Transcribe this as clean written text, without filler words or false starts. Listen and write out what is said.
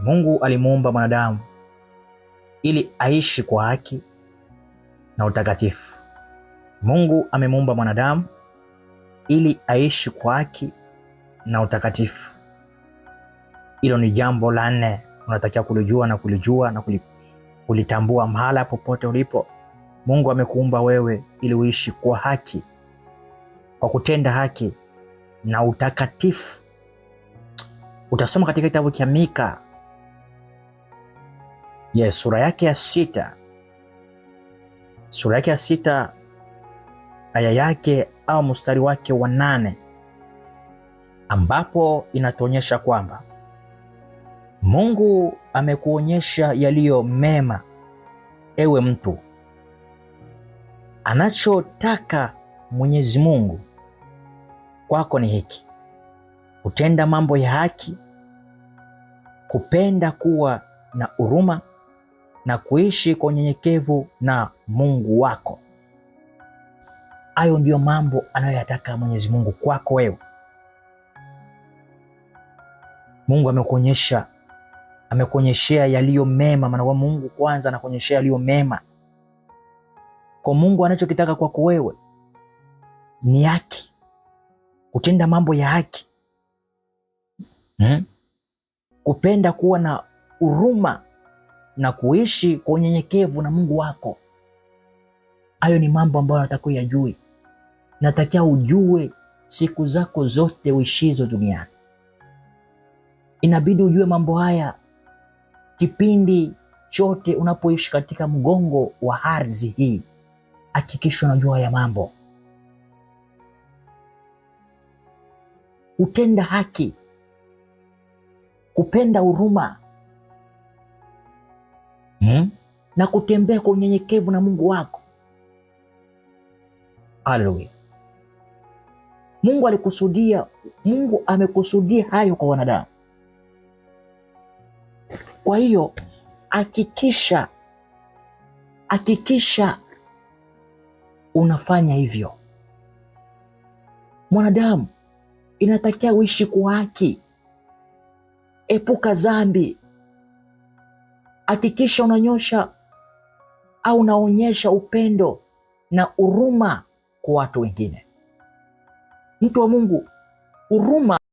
Mungu alimuumba mwanadamu ili aishi kwa haki na utakatifu. Mungu amemuumba mwanadamu ili aishi kwa haki na utakatifu. Hilo ni jambo la nne unatakiwa kulijua na kulitambua mahala popote ulipo. Mungu amekuumba wewe ili uishi kwa haki, kwa kutenda haki na utakatifu. Utasoma katika kitabu cha Mika, sura yake ya 6, aya yake au mstari wake wa 8, ambapo inatuonyesha kwamba Mungu amekuonyesha yaliyo mema. Ewe mtu, anachotaka Mwenyezi Mungu kwako ni hiki: kutenda mambo ya haki, kupenda kuwa na huruma na kuishi kwa unyenyekevu na Mungu wako. Hayo ndiyo mambo anayoyataka Mwenyezi Mungu kwako wewe. Mungu amekuonyeshea yaliyo mema, maana Mungu kwanza anakuonyeshea yaliyo mema. Kwa Mungu anachokitaka kwako wewe ni haki, kutenda mambo ya haki, kupenda kuwa na huruma na kuishi kwa unyenyekevu na Mungu wako. Hayo ni mambo ambayo nataka uyajue. Natakia ujue siku zako zote uishizo duniani. Inabidi ujue mambo haya kipindi chote unapoishi katika mgongo wa ardhi hii. Hakikisha unajua haya mambo. Kutenda haki, kupenda huruma, na kutembea kwa unyenyekevu na Mungu wako. Haleluya. Mungu amekusudia hayo kwa wanadamu. Kwa hiyo hakikisha unafanya hivyo. Mwanadamu inatakiwa uishi kwa haki, epuka dhambi. Hakikisha unanyosha au unaonyesha upendo na huruma kwa watu wengine. Mtu wa Mungu, huruma